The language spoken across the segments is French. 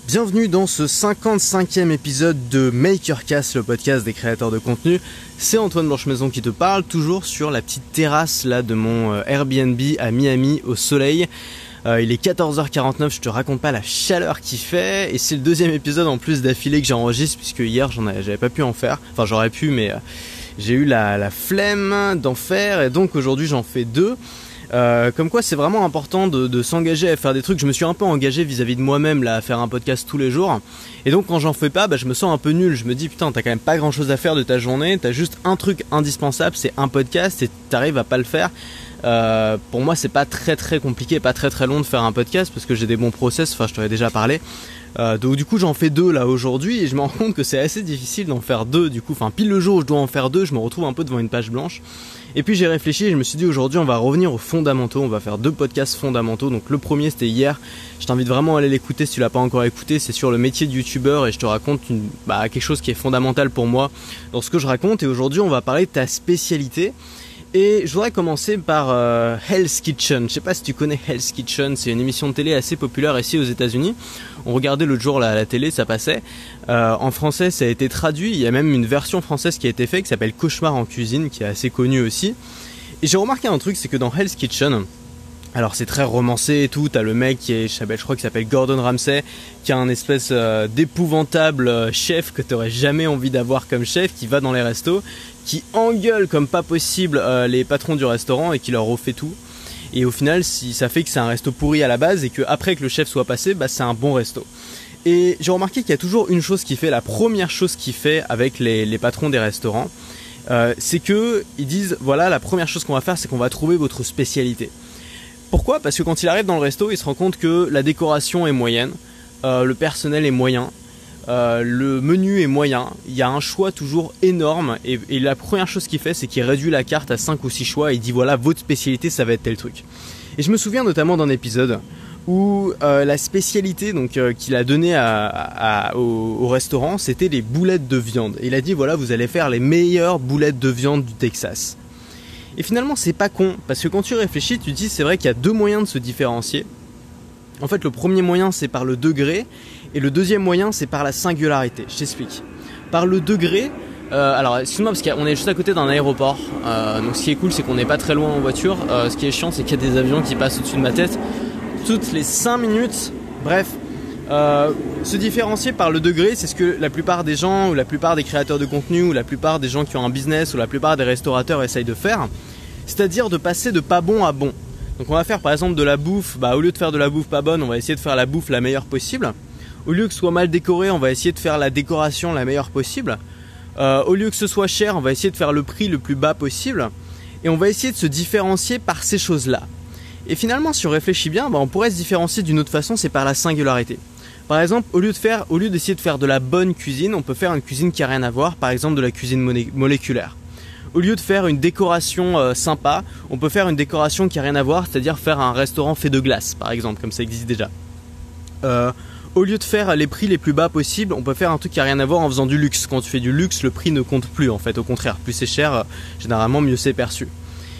Bienvenue dans ce 55e épisode de MakerCast, le podcast des créateurs de contenu. C'est Antoine Blanchemaison qui te parle, toujours sur la petite terrasse là de mon Airbnb à Miami au soleil. Il est 14h49, je te raconte pas la chaleur qu'il fait, et c'est le deuxième épisode en plus d'affilée que j'enregistre, puisque hier j'avais pas pu en faire, enfin j'aurais pu mais j'ai eu la flemme d'en faire, et donc aujourd'hui j'en fais deux. Comme quoi c'est vraiment important de s'engager à faire des trucs. Je me suis un peu engagé vis-à-vis de moi-même là, à faire un podcast tous les jours, et donc quand j'en fais pas, je me sens un peu nul. Je me dis putain, t'as quand même pas grand chose à faire de ta journée, t'as juste un truc indispensable, c'est un podcast, et t'arrives à pas le faire. Pour moi c'est pas très compliqué, pas très long de faire un podcast, parce que j'ai des bons process, enfin je t'en ai déjà parlé. Donc du coup j'en fais deux là aujourd'hui, et je me rends compte que c'est assez difficile d'en faire deux du coup, enfin pile le jour où je dois en faire deux, je me retrouve un peu devant une page blanche. Et puis j'ai réfléchi et je me suis dit aujourd'hui on va revenir aux fondamentaux, on va faire deux podcasts fondamentaux. Donc le premier c'était hier, je t'invite vraiment à aller l'écouter si tu l'as pas encore écouté, c'est sur le métier de youtubeur, et je te raconte quelque chose qui est fondamental pour moi dans ce que je raconte. Et aujourd'hui on va parler de ta spécialité. Et je voudrais commencer par Hell's Kitchen. Je sais pas si tu connais Hell's Kitchen, c'est une émission de télé assez populaire ici aux États-Unis. On regardait l'autre jour là, à la télé, ça passait. En français, ça a été traduit. Il y a même une version française qui a été faite qui s'appelle Cauchemar en cuisine, qui est assez connue aussi. Et j'ai remarqué un truc, c'est que dans Hell's Kitchen, alors c'est très romancé et tout, t'as le mec qui est, je crois qu'il s'appelle Gordon Ramsay, qui a un espèce d'épouvantable chef que t'aurais jamais envie d'avoir comme chef, qui va dans les restos, qui engueule comme pas possible les patrons du restaurant et qui leur refait tout. Et au final, si ça fait que c'est un resto pourri à la base, et que après que le chef soit passé, c'est un bon resto. Et j'ai remarqué qu'il y a toujours une chose qu'il fait, la première chose qu'il fait avec les patrons des restaurants, c'est que ils disent voilà, la première chose qu'on va faire, c'est qu'on va trouver votre spécialité. Pourquoi ? Parce que quand il arrive dans le resto, il se rend compte que la décoration est moyenne, le personnel est moyen, le menu est moyen, il y a un choix toujours énorme, et la première chose qu'il fait, c'est qu'il réduit la carte à 5 ou 6 choix, et il dit voilà, votre spécialité ça va être tel truc. Et je me souviens notamment d'un épisode où la spécialité qu'il a donnée au restaurant, c'était les boulettes de viande. Et il a dit voilà, vous allez faire les meilleures boulettes de viande du Texas. Et finalement c'est pas con, parce que quand tu réfléchis, tu te dis c'est vrai qu'il y a deux moyens de se différencier. En fait le premier moyen c'est par le degré, et le deuxième moyen c'est par la singularité. Je t'explique. Par le degré, alors excuse-moi parce qu'on est juste à côté d'un aéroport, donc ce qui est cool c'est qu'on n'est pas très loin en voiture. Ce qui est chiant c'est qu'il y a des avions qui passent au-dessus de ma tête toutes les 5 minutes. Bref, se différencier par le degré, c'est ce que la plupart des gens, ou la plupart des créateurs de contenu, ou la plupart des gens qui ont un business, ou la plupart des restaurateurs essayent de faire, c'est-à-dire de passer de pas bon à bon. Donc on va faire par exemple de la bouffe, au lieu de faire de la bouffe pas bonne, on va essayer de faire la bouffe la meilleure possible. Au lieu que ce soit mal décoré, on va essayer de faire la décoration la meilleure possible. Au lieu que ce soit cher, on va essayer de faire le prix le plus bas possible. Et on va essayer de se différencier par ces choses-là. Et finalement, si on réfléchit bien, on pourrait se différencier d'une autre façon, c'est par la singularité. Par exemple, au lieu d'essayer de faire de la bonne cuisine, on peut faire une cuisine qui n'a rien à voir, par exemple de la cuisine moléculaire. Au lieu de faire une décoration sympa, on peut faire une décoration qui n'a rien à voir, c'est-à-dire faire un restaurant fait de glace, par exemple, comme ça existe déjà. Au lieu de faire les prix les plus bas possibles, on peut faire un truc qui n'a rien à voir en faisant du luxe. Quand tu fais du luxe, le prix ne compte plus en fait, au contraire, plus c'est cher, généralement mieux c'est perçu.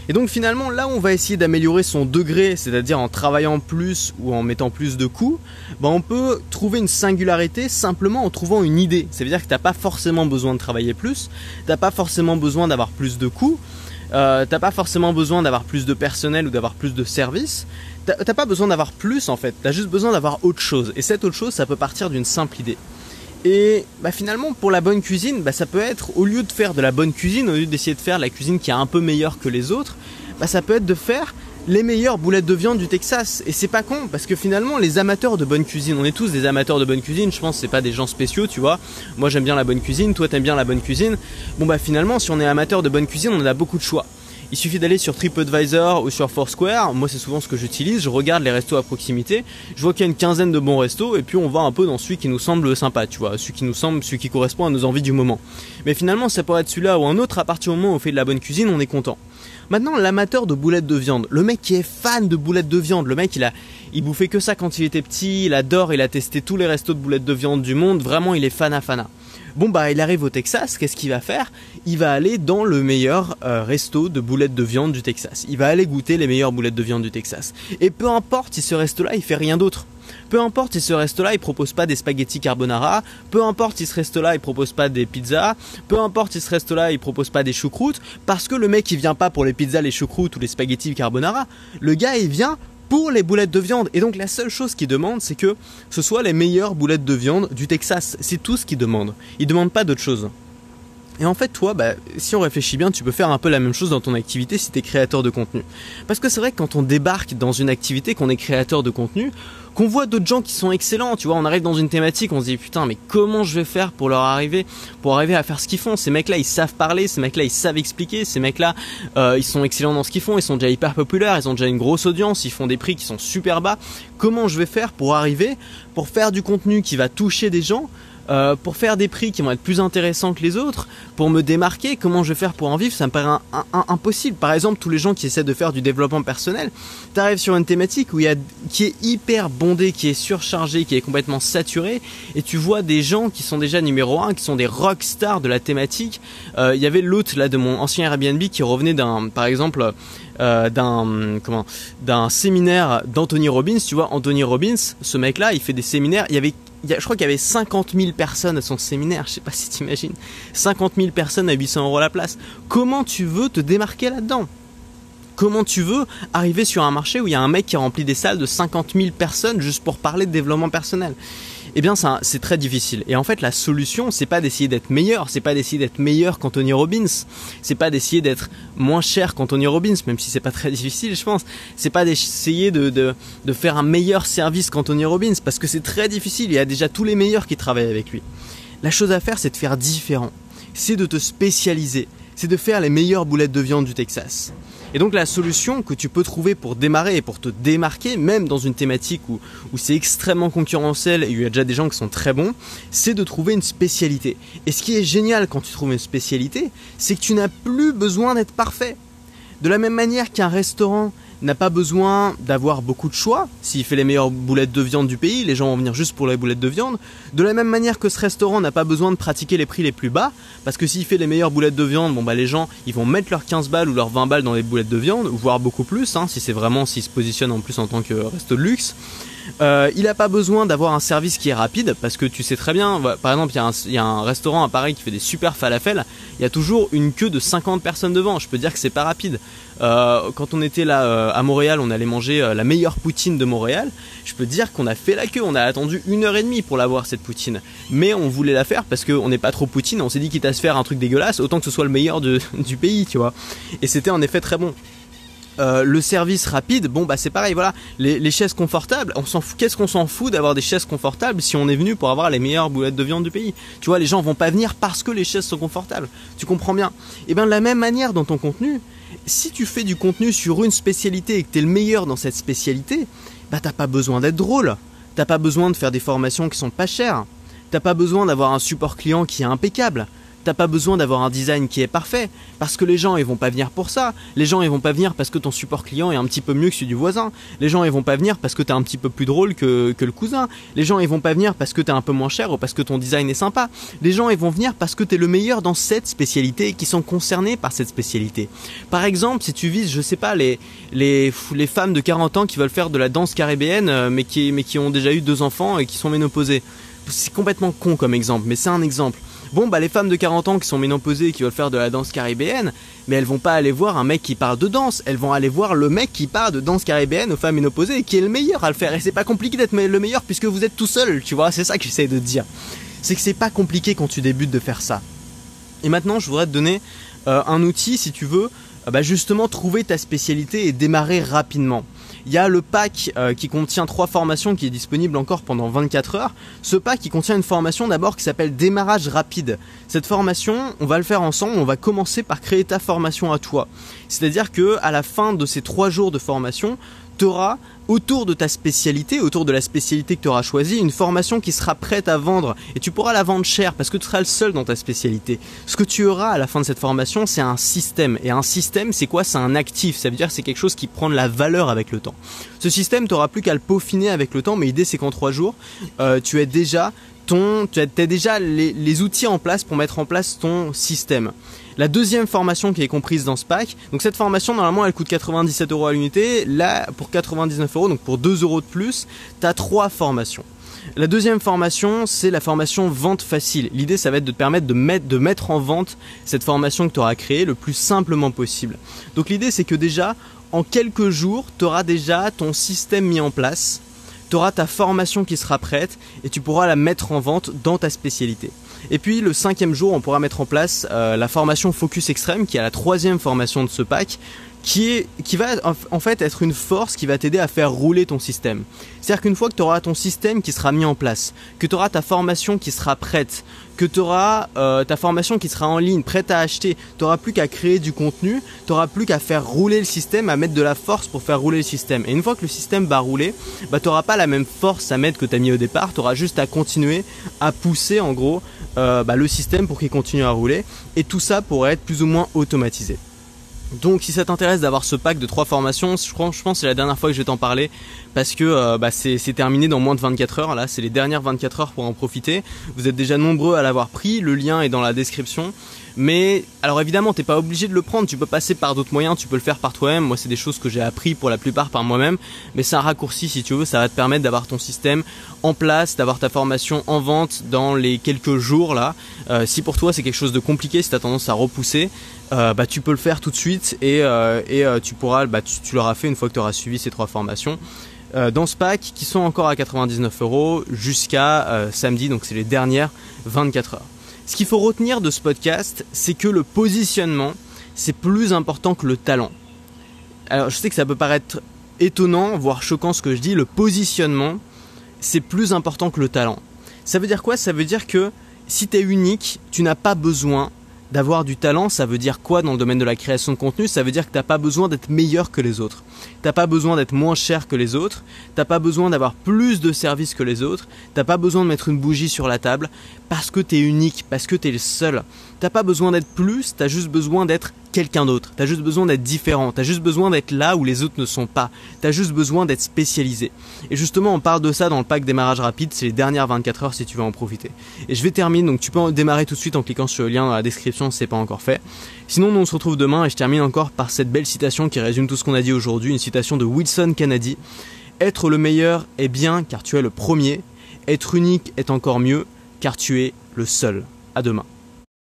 Et donc finalement, là où on va essayer d'améliorer son degré, c'est-à-dire en travaillant plus ou en mettant plus de coûts, on peut trouver une singularité simplement en trouvant une idée. Ça veut dire que t'as pas forcément besoin de travailler plus, t'as pas forcément besoin d'avoir plus de coûts, t'as pas forcément besoin d'avoir plus de personnel ou d'avoir plus de services. T'as pas besoin d'avoir plus en fait, t'as juste besoin d'avoir autre chose. Et cette autre chose, ça peut partir d'une simple idée. Et finalement pour la bonne cuisine, ça peut être, au lieu de faire de la bonne cuisine, au lieu d'essayer de faire la cuisine qui est un peu meilleure que les autres, ça peut être de faire les meilleures boulettes de viande du Texas. Et c'est pas con, parce que finalement les amateurs de bonne cuisine, on est tous des amateurs de bonne cuisine, je pense que c'est pas des gens spéciaux, tu vois. Moi j'aime bien la bonne cuisine, toi t'aimes bien la bonne cuisine. Finalement si on est amateur de bonne cuisine, on a beaucoup de choix. Il suffit d'aller sur TripAdvisor ou sur Foursquare, moi c'est souvent ce que j'utilise, je regarde les restos à proximité, je vois qu'il y a une quinzaine de bons restos, et puis on va un peu dans celui qui nous semble sympa, tu vois, celui qui correspond à nos envies du moment. Mais finalement ça pourrait être celui-là ou un autre, à partir du moment où on fait de la bonne cuisine, on est content. Maintenant, l'amateur de boulettes de viande, le mec qui est fan de boulettes de viande, le mec il bouffait que ça quand il était petit, il adore, il a testé tous les restos de boulettes de viande du monde, vraiment il est fana. Il arrive au Texas, qu'est-ce qu'il va faire ? Il va aller dans le meilleur resto de boulettes de viande du Texas. Il va aller goûter les meilleures boulettes de viande du Texas. Et peu importe si ce resto-là, il fait rien d'autre. Peu importe si ce resto-là il propose pas des spaghettis carbonara, peu importe si ce resto-là il propose pas des pizzas, peu importe si ce resto-là il propose pas des choucroutes, parce que le mec il vient pas pour les pizzas, les choucroutes ou les spaghettis carbonara, le gars il vient pour les boulettes de viande. Et donc la seule chose qu'il demande, c'est que ce soit les meilleures boulettes de viande du Texas. C'est tout ce qu'il demande. Il demande pas d'autre chose. Et en fait, toi, si on réfléchit bien, tu peux faire un peu la même chose dans ton activité si tu es créateur de contenu. Parce que c'est vrai que quand on débarque dans une activité, qu'on est créateur de contenu, qu'on voit d'autres gens qui sont excellents, tu vois, on arrive dans une thématique, on se dit putain, mais comment je vais faire pour arriver à faire ce qu'ils font? Ces mecs-là, ils savent parler, ces mecs-là, ils savent expliquer, ces mecs-là, ils sont excellents dans ce qu'ils font, ils sont déjà hyper populaires, ils ont déjà une grosse audience, ils font des prix qui sont super bas. Comment je vais faire pour faire du contenu qui va toucher des gens? Pour faire des prix qui vont être plus intéressants que les autres, pour me démarquer, comment je vais faire pour en vivre? Ça me paraît impossible. Par exemple, tous les gens qui essaient de faire du développement personnel, tu arrives sur une thématique qui est hyper bondée, qui est surchargée, qui est complètement saturée, et tu vois des gens qui sont déjà numéro 1, qui sont des rock stars de la thématique. Il y avait l'hôte là de mon ancien Airbnb qui revenait d'un séminaire d'Anthony Robbins. Tu vois, Anthony Robbins, ce mec-là, il fait des séminaires. Je crois qu'il y avait 50 000 personnes à son séminaire, je sais pas si t'imagines. 50 000 personnes à 800 € la place. Comment tu veux te démarquer là-dedans? Comment tu veux arriver sur un marché où il y a un mec qui remplit des salles de 50 000 personnes juste pour parler de développement personnel? Eh bien, c'est très difficile. Et en fait, la solution, c'est pas d'essayer d'être meilleur, c'est pas d'essayer d'être meilleur qu'Anthony Robbins, c'est pas d'essayer d'être moins cher qu'Anthony Robbins, même si c'est pas très difficile, je pense. C'est pas d'essayer de faire un meilleur service qu'Anthony Robbins, parce que c'est très difficile. Il y a déjà tous les meilleurs qui travaillent avec lui. La chose à faire, c'est de faire différent. C'est de te spécialiser. C'est de faire les meilleures boulettes de viande du Texas. Et donc la solution que tu peux trouver pour démarrer et pour te démarquer, même dans une thématique où c'est extrêmement concurrentiel et où il y a déjà des gens qui sont très bons, c'est de trouver une spécialité. Et ce qui est génial quand tu trouves une spécialité, c'est que tu n'as plus besoin d'être parfait. De la même manière qu'un restaurant n'a pas besoin d'avoir beaucoup de choix. S'il fait les meilleures boulettes de viande du pays, les gens vont venir juste pour les boulettes de viande. De la même manière que ce restaurant n'a pas besoin de pratiquer les prix les plus bas, parce que s'il fait les meilleures boulettes de viande, les gens ils vont mettre leurs 15 balles ou leurs 20 balles dans les boulettes de viande, voire beaucoup plus, s'il se positionne en plus en tant que resto de luxe. Il n'a pas besoin d'avoir un service qui est rapide, parce que tu sais très bien, par exemple il y a un restaurant à Paris qui fait des super falafels, il y a toujours une queue de 50 personnes devant. Je peux dire que c'est pas rapide. Quand on était là à Montréal, on allait manger la meilleure poutine de Montréal. Je peux dire qu'on a fait la queue, on a attendu 1h30 pour l'avoir, cette poutine, mais on voulait la faire parce qu'on n'est pas trop poutine. On s'est dit, quitte à se faire un truc dégueulasse, autant que ce soit le meilleur du pays, tu vois. Et c'était en effet très bon. Le service rapide, c'est pareil, voilà. Les chaises confortables, on s'en fout. Qu'est-ce qu'on s'en fout d'avoir des chaises confortables si on est venu pour avoir les meilleures boulettes de viande du pays? Tu vois, les gens vont pas venir parce que les chaises sont confortables. Tu comprends bien? Et bien de la même manière dans ton contenu, si tu fais du contenu sur une spécialité et que t'es le meilleur dans cette spécialité, t'as pas besoin d'être drôle. T'as pas besoin de faire des formations qui sont pas chères. T'as pas besoin d'avoir un support client qui est impeccable. T'as pas besoin d'avoir un design qui est parfait, parce que les gens ils vont pas venir pour ça. Les gens ils vont pas venir parce que ton support client est un petit peu mieux que celui du voisin. Les gens ils vont pas venir parce que t'es un petit peu plus drôle que le cousin. Les gens ils vont pas venir parce que t'es un peu moins cher ou parce que ton design est sympa. Les gens ils vont venir parce que t'es le meilleur dans cette spécialité et qui sont concernés par cette spécialité. Par exemple, si tu vises, je sais pas, les femmes de 40 ans qui veulent faire de la danse caribéenne mais qui ont déjà eu 2 enfants et qui sont ménopausées. C'est complètement con comme exemple, mais c'est un exemple. Les femmes de 40 ans qui sont ménopausées et qui veulent faire de la danse caribéenne, mais elles vont pas aller voir un mec qui parle de danse, elles vont aller voir le mec qui parle de danse caribéenne aux femmes ménopausées et qui est le meilleur à le faire. Et c'est pas compliqué d'être le meilleur puisque vous êtes tout seul, tu vois, c'est ça que j'essaie de te dire. C'est que c'est pas compliqué quand tu débutes de faire ça. Et maintenant, je voudrais te donner un outil, si tu veux, justement trouver ta spécialité et démarrer rapidement. Il y a le pack qui contient 3 formations qui est disponible encore pendant 24 heures. Ce pack qui contient une formation d'abord qui s'appelle démarrage rapide. Cette formation, on va le faire ensemble, on va commencer par créer ta formation à toi. C'est-à-dire que à la fin de ces 3 jours de formation, tu auras autour de ta spécialité, autour de la spécialité que tu auras choisie, une formation qui sera prête à vendre et tu pourras la vendre cher parce que tu seras le seul dans ta spécialité. Ce que tu auras à la fin de cette formation, c'est un système. Et un système, c'est quoi? C'est un actif. Ça veut dire que c'est quelque chose qui prend de la valeur avec le temps. Ce système, tu n'auras plus qu'à le peaufiner avec le temps, mais l'idée c'est qu'en 3 jours, tu aies déjà tu as déjà les outils en place pour mettre en place ton système. La deuxième formation qui est comprise dans ce pack, donc cette formation normalement elle coûte 97 € à l'unité, là pour 99 €, donc pour 2 € de plus, tu as 3 formations. La deuxième formation, c'est la formation vente facile. L'idée, ça va être de te permettre de mettre en vente cette formation que tu auras créée le plus simplement possible. Donc l'idée, c'est que déjà, en quelques jours, tu auras déjà ton système mis en place, tu auras ta formation qui sera prête et tu pourras la mettre en vente dans ta spécialité. Et puis le 5e jour, on pourra mettre en place la formation Focus Extrême, qui est la 3e formation de ce pack, qui va en fait être une force qui va t'aider à faire rouler ton système. C'est-à-dire qu'une fois que tu auras ton système qui sera mis en place, que tu auras ta formation qui sera prête, que tu auras ta formation qui sera en ligne, prête à acheter, tu n'auras plus qu'à créer du contenu, tu n'auras plus qu'à faire rouler le système, à mettre de la force pour faire rouler le système. Et une fois que le système va rouler, tu n'auras pas la même force à mettre que tu as mis au départ, tu auras juste à continuer à pousser en gros le système pour qu'il continue à rouler. Et tout ça pourrait être plus ou moins automatisé. Donc si ça t'intéresse d'avoir ce pack de 3 formations, je pense que c'est la dernière fois que je vais t'en parler parce que c'est terminé dans moins de 24 heures. Là, c'est les dernières 24 heures pour en profiter. Vous êtes déjà nombreux à l'avoir pris, le lien est dans la description. Mais alors évidemment, t'es pas obligé de le prendre, tu peux passer par d'autres moyens, tu peux le faire par toi-même. Moi, c'est des choses que j'ai appris pour la plupart par moi-même, mais c'est un raccourci si tu veux, ça va te permettre d'avoir ton système en place, d'avoir ta formation en vente dans les quelques jours là. Si pour toi c'est quelque chose de compliqué, si tu as tendance à repousser, tu peux le faire tout de suite et tu pourras, tu l'auras fait une fois que tu auras suivi ces 3 formations. Dans ce pack qui sont encore à 99 € jusqu'à samedi, donc c'est les dernières 24 heures. Ce qu'il faut retenir de ce podcast, c'est que le positionnement, c'est plus important que le talent. Alors je sais que ça peut paraître étonnant, voire choquant ce que je dis, le positionnement, c'est plus important que le talent. Ça veut dire quoi? Ça veut dire que si tu es unique, tu n'as pas besoin d'avoir du talent. Ça veut dire quoi dans le domaine de la création de contenu? Ça veut dire que tu n'as pas besoin d'être meilleur que les autres. Tu n'as pas besoin d'être moins cher que les autres. Tu n'as pas besoin d'avoir plus de services que les autres. Tu n'as pas besoin de mettre une bougie sur la table parce que tu es unique, parce que tu es le seul. Tu n'as pas besoin d'être plus, tu as juste besoin d'être quelqu'un d'autre. Tu as juste besoin d'être différent. Tu as juste besoin d'être là où les autres ne sont pas. Tu as juste besoin d'être spécialisé. Et justement, on parle de ça dans le pack démarrage rapide. C'est les dernières 24 heures si tu veux en profiter. Et je vais terminer. Donc tu peux en démarrer tout de suite en cliquant sur le lien dans la description si ce n'est pas encore fait. Sinon, nous on se retrouve demain et je termine encore par cette belle citation qui résume tout ce qu'on a dit aujourd'hui. Une citation de Wilson Kennedy. Être le meilleur est bien car tu es le premier. Être unique est encore mieux car tu es le seul. À demain.